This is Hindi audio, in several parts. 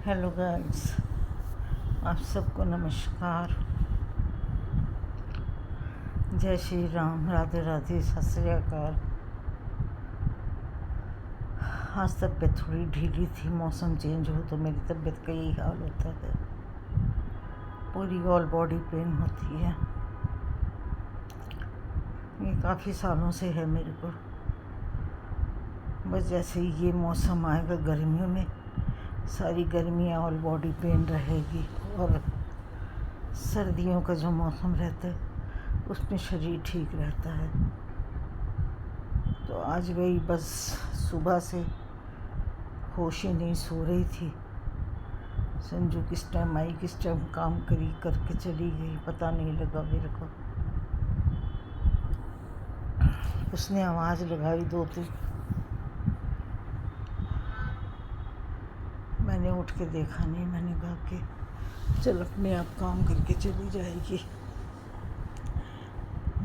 हेलो गाइस, आप सबको नमस्कार। जय श्री राम, राधे राधे, सत श्री अकाल। आज तबीयत थोड़ी ढीली थी। मौसम चेंज हो तो मेरी तबीयत का यही हाल होता है। पूरी ऑल बॉडी पेन होती है। ये काफ़ी सालों से है मेरे को। बस जैसे ही ये मौसम आएगा गर्मियों में, सारी गर्मियाँ ऑल बॉडी पेन रहेगी। और सर्दियों का जो मौसम रहता है उसमें शरीर ठीक रहता है। तो आज वही बस सुबह से होश ही नहीं, सो रही थी। संजू किस टाइम आई, किस टाइम काम करी करके चली गई, पता नहीं लगा मेरे को। उसने आवाज़ लगाई दो तीन, मैंने उठ के देखा नहीं। मैंने कहा कि चल अपने आप काम करके चली जाएगी।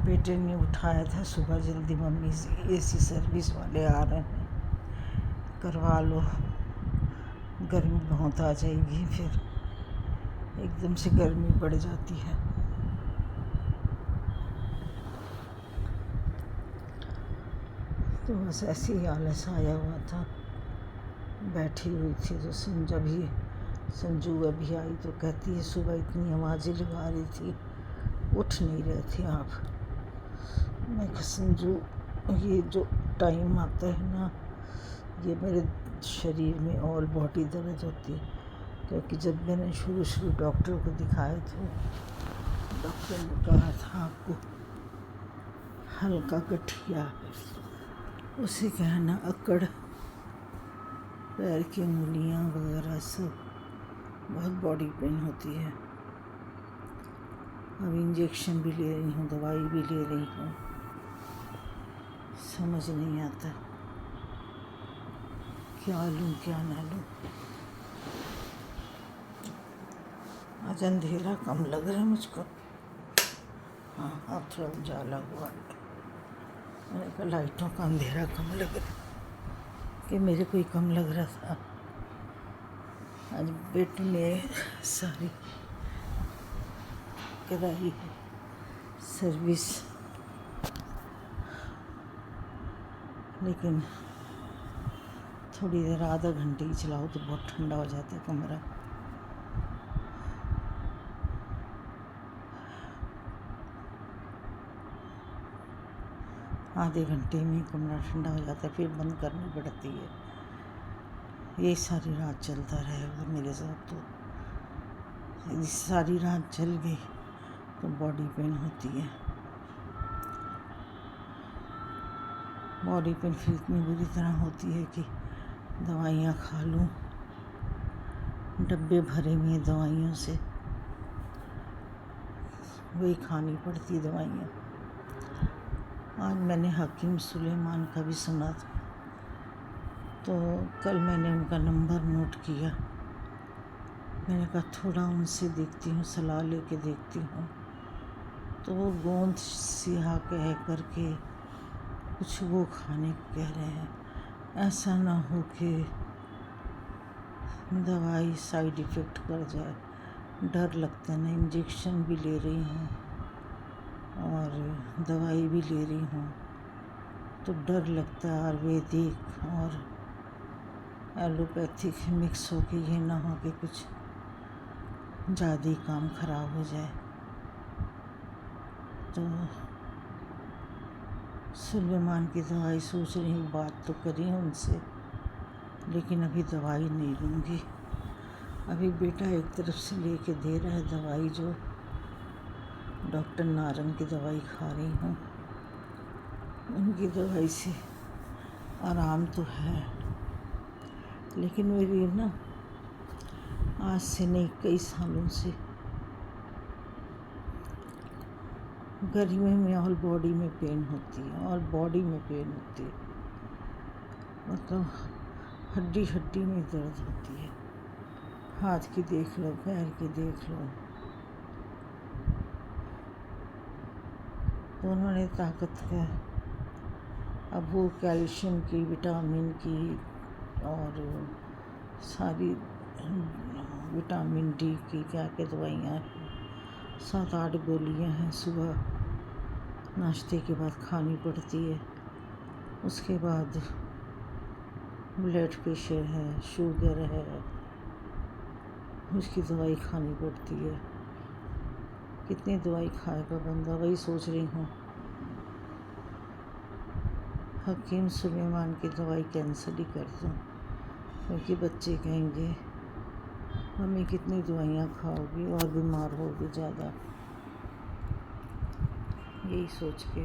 बेटे ने उठाया था सुबह जल्दी, मम्मी से एसी सर्विस वाले आ रहे हैं, करवा लो, गर्मी बहुत आ जाएगी, फिर एकदम से गर्मी बढ़ जाती है। तो बस ऐसे ही आलस आया हुआ था, बैठी हुई थी। तो संजू अभी आई तो कहती है सुबह इतनी आवाज़ें लगा रही थी, उठ नहीं रहे थे आप। मैं कहा संजू, ये जो टाइम आता है ना, ये मेरे शरीर में ऑल बॉडी दर्द होती है। क्योंकि जब मैंने शुरू डॉक्टर को दिखाए थे, डॉक्टर ने कहा था आपको हल्का गठिया है। उसे कहना अकड़, पैर की उंगलियां वगैरह सब बहुत बॉडी पेन होती है। अब इंजेक्शन भी ले रही हूँ, दवाई भी ले रही हूँ, समझ नहीं आता क्या लूँ क्या ना लूँ। आज अंधेरा कम लग रहा है मुझको। हाँ, अब थोड़ा उजाला हुआ है। मैंने कहा लाइटों का अंधेरा कम लग रहा है कि मेरे को ही कम लग रहा था। आज बेटे ने सारी कराई है सर्विस, लेकिन थोड़ी देर आधा घंटे ही चलाओ तो बहुत ठंडा हो जाता है कमरा। आधे घंटे में कमरा ठंडा हो जाता है, फिर बंद करनी पड़ती है। ये सारी रात चलता रहेगा मेरे साथ। तो यदि सारी रात चल गई तो बॉडी पेन होती है। बॉडी पेन फिर इतनी बुरी तरह होती है कि दवाइयाँ खा लूँ, डब्बे भरे हुए दवाइयों से, वही खानी पड़ती दवाइयाँ। आज मैंने हकीम सुलेमान का भी सुना था, तो कल मैंने उनका नंबर नोट किया। मैंने कहा थोड़ा उनसे देखती हूँ, सलाह लेके देखती हूँ। तो वो गोंद सिहा कह करके कुछ वो खाने को कह रहे हैं। ऐसा ना हो कि दवाई साइड इफ़ेक्ट कर जाए, डर लगता है ना। इंजेक्शन भी ले रही हूँ और दवाई भी ले रही हूँ, तो डर लगता है आयुर्वेदिक और एलोपैथिक मिक्स हो के ये ना हो कि कुछ ज़्यादा ही काम ख़राब हो जाए। तो सुलेमान की दवाई सोच रही हूँ, बात तो करी हूँ उनसे, लेकिन अभी दवाई नहीं लूँगी। अभी बेटा एक तरफ से लेके दे रहा है दवाई, जो डॉक्टर नारंग की दवाई खा रही हूँ। उनकी दवाई से आराम तो है, लेकिन मेरी ना आज से नहीं, कई सालों से गर्मी में ऑल बॉडी में पेन होती है, और बॉडी में पेन होती है, मतलब हड्डी हड्डी में दर्द होती है। हाथ की देख लो, पैर की देख लो, तो उन्होंने ताकत का, अब वो कैल्शियम की, विटामिन की और सारी विटामिन डी की क्या क्या दवाइयाँ हैं, 7-8 गोलियाँ हैं, सुबह नाश्ते के बाद खानी पड़ती है। उसके बाद ब्लड प्रेशर है, शुगर है, उसकी दवाई खानी पड़ती है। कितनी दवाई खाएगा बंदा, वही सोच रही हूँ हकीम सुलेमान की दवाई कैंसिल ही कर दूँ, क्योंकि बच्चे कहेंगे मम्मी कितनी दवाइयाँ खाओगी और बीमार होगी ज़्यादा। यही सोच के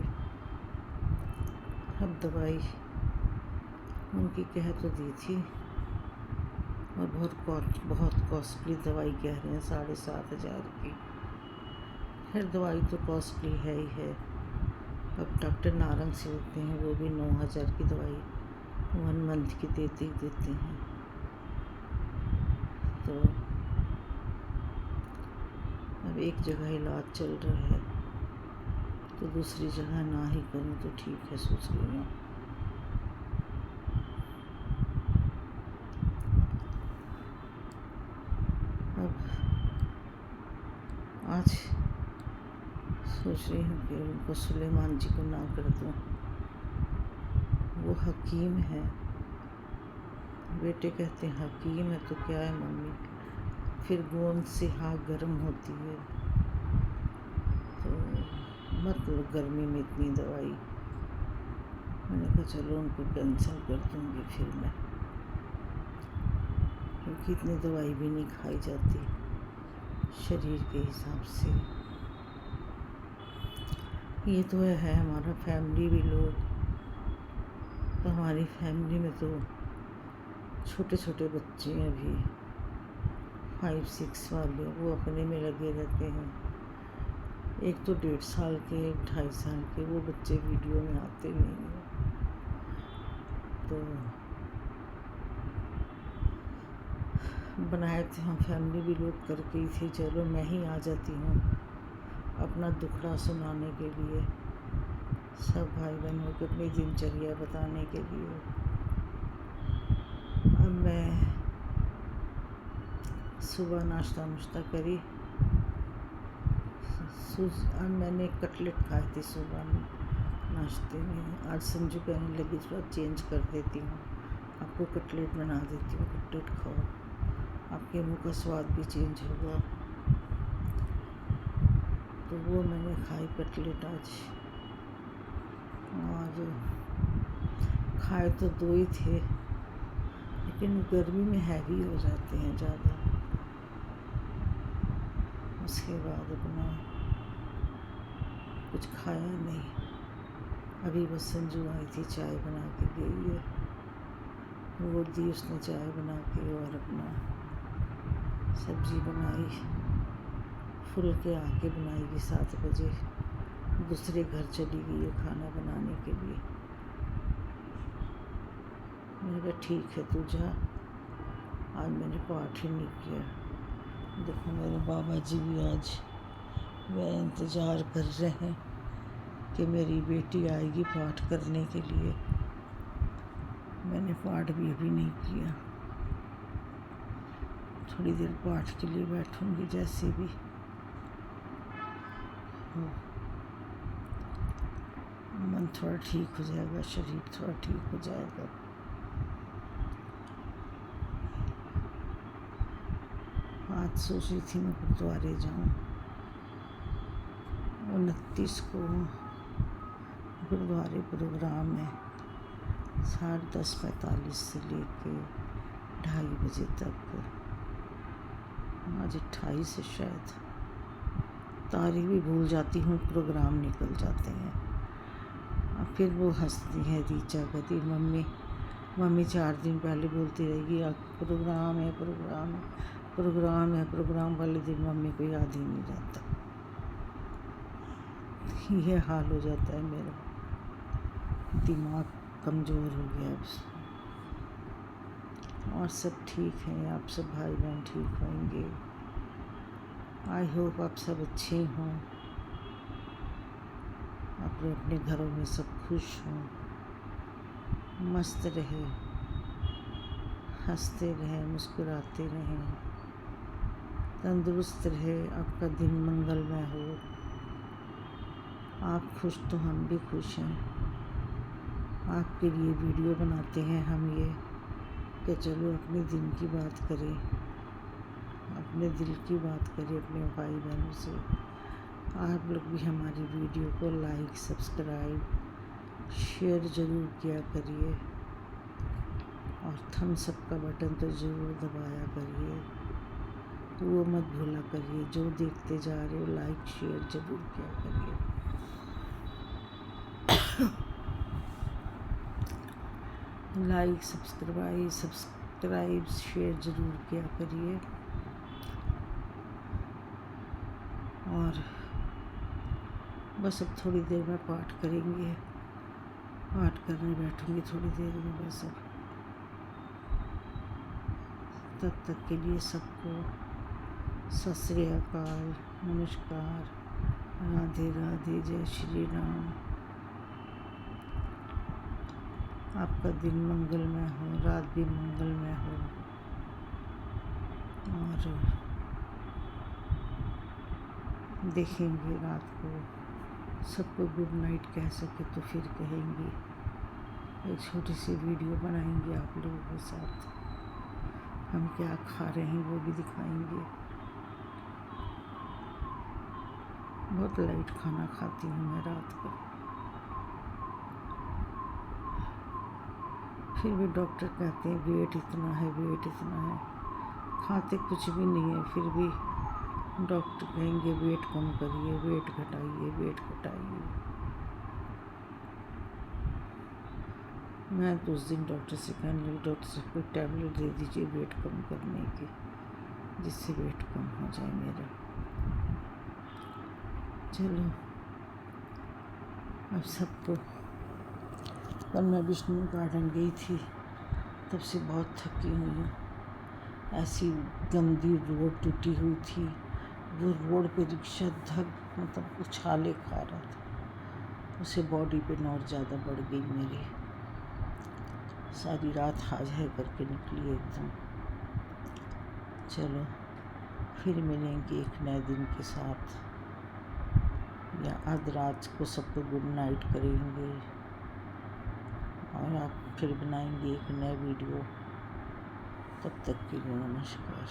अब दवाई उनकी कह तो दी थी, और बहुत कॉस्टली दवाई कह रहे हैं, 7,500 की। खैर दवाई तो कॉस्टली है ही है। अब डॉक्टर नारंग से होते हैं, वो भी 9,000 की दवाई 1 मंथ की देते हैं। तो अब एक जगह इलाज चल रहा है तो दूसरी जगह ना ही करूँ तो ठीक है, सोच रही हूँ। अब आज सोच रही हूँ कि उनको सुलेमान जी को ना कर दूँ। वो हकीम है, बेटे कहते हैं हकीम है तो क्या है मम्मी, फिर गोंद से आग गर्म होती है, तो मत लो गर्मी में इतनी दवाई। मैंने कहा चलो उनको कैंसिल कर दूँगी फिर मैं, क्योंकि इतनी दवाई भी नहीं खाई जाती शरीर के हिसाब से। ये तो है हमारा फैमिली भी लोग, तो हमारी फैमिली में तो छोटे छोटे बच्चे हैं अभी 5-6 वाले, वो अपने में लगे रहते हैं। एक तो 1.5 साल के, 2.5 साल के, वो बच्चे वीडियो में आते नहीं हैं। तो बनाए थे हम फैमिली भी लोग करके ही थे, चलो मैं ही आ जाती हूँ अपना दुखड़ा सुनाने के लिए, सब भाई बहनों को अपनी दिनचर्या बताने के लिए। अब मैं सुबह नाश्ता करी, अब मैंने कटलेट खाए थे सुबह में नाश्ते में। आज संजू कहने लगी थोड़ा चेंज कर देती हूँ, आपको कटलेट बना देती हूँ, कटलेट खाओ, आपके मुंह का स्वाद भी चेंज होगा। तो वो मैंने खाई कटलेट आज, और खाए तो 2 ही थे, लेकिन गर्मी में हैवी हो जाते हैं ज़्यादा। उसके बाद अपना कुछ खाया नहीं। अभी बस संजू आई थी, चाय बना के गई है, वो दी उसने चाय बना के, और अपना सब्जी बनाई, फुल के आके बनाएगी 7 बजे, दूसरे घर चली गई है खाना बनाने के लिए। मैंने कहा ठीक है तू जा, आज मैंने पाठ ही नहीं किया। देखो मेरे बाबा जी भी आज वह इंतज़ार कर रहे हैं कि मेरी बेटी आएगी पाठ करने के लिए। मैंने पाठ भी अभी नहीं किया, थोड़ी देर पाठ के लिए बैठूंगी जैसे भी हो, मन थोड़ा ठीक हो जाएगा, शरीर थोड़ा ठीक हो जाएगा। आज सोच रही थी मैं गुरुद्वारे जाऊँ, 29 को गुरुद्वारे प्रोग्राम है, 10:45 से लेके 2:30 बजे तक। आज 28 है शायद, तारीख भी भूल जाती हूँ, प्रोग्राम निकल जाते हैं। और फिर वो हंसती है रीचा, कहती मम्मी 4 दिन पहले बोलती रहेगी प्रोग्राम है, प्रोग्राम वाले दिन मम्मी को याद ही नहीं रहता। ये हाल हो जाता है मेरा, दिमाग कमज़ोर हो गया अब। और सब ठीक है, आप सब भाई बहन ठीक होंगे। आई होप आप सब अच्छे हों, अपने अपने घरों में सब खुश हों, मस्त रहे, हंसते रहें, मुस्कुराते रहें। तंदुरुस्त रहे, आपका दिन मंगलमय हो। आप खुश तो हम भी खुश हैं। आपके लिए वीडियो बनाते हैं हम ये कि चलो अपने दिन की बात करें, अपने दिल की बात करें अपने भाई बहनों से। आप लोग भी हमारी वीडियो को लाइक, सब्सक्राइब, शेयर ज़रूर किया करिए और थम्स अप का बटन तो ज़रूर दबाया करिए, तो वो मत भूला करिए। जो देखते जा रहे हो लाइक शेयर ज़रूर किया करिए। लाइक सब्सक्राइब शेयर ज़रूर किया करिए। और बस अब थोड़ी देर में पाठ करेंगे, पाठ करने बैठूंगी थोड़ी देर में बस। अब तब तक के लिए सबको सत श्री अकाल, नमस्कार, राधे राधे, जय श्री राम। आपका दिन मंगलमय हो, रात भी मंगलमय हो। और देखेंगे रात को सबको गुड नाइट कह सके तो फिर कहेंगे। एक छोटी सी वीडियो बनाएंगे आप लोगों के साथ, हम क्या खा रहे हैं वो भी दिखाएंगे। बहुत लाइट खाना खाती हूँ मैं रात को, फिर भी डॉक्टर कहते हैं वेट इतना है, वेट इतना है। खाते कुछ भी नहीं है, फिर भी डॉक्टर कहेंगे वेट कम करिए, वेट घटाइए, वेट घटाइए। मैं तो उस दिन डॉक्टर से कहने लगी, डॉक्टर से कोई टैबलेट दे दीजिए वेट कम करने की, जिससे वेट कम हो जाए मेरा। चलो अब सबको, कल मैं विष्णु गार्डन गई थी, तब से बहुत थकी हुई हूँ। ऐसी गंदी रोड टूटी हुई थी, वो रोड पे रिक्शा मतलब उछाले खा रहा था, उसे बॉडी पे और ज़्यादा बढ़ गई मेरी। सारी रात हाज है करके निकली एकदम। चलो फिर मिलेंगे एक नए दिन के साथ, या आध रात को सबको गुड नाइट करेंगे और आप फिर बनाएंगे एक नया वीडियो। तब तक के लिए नमस्कार।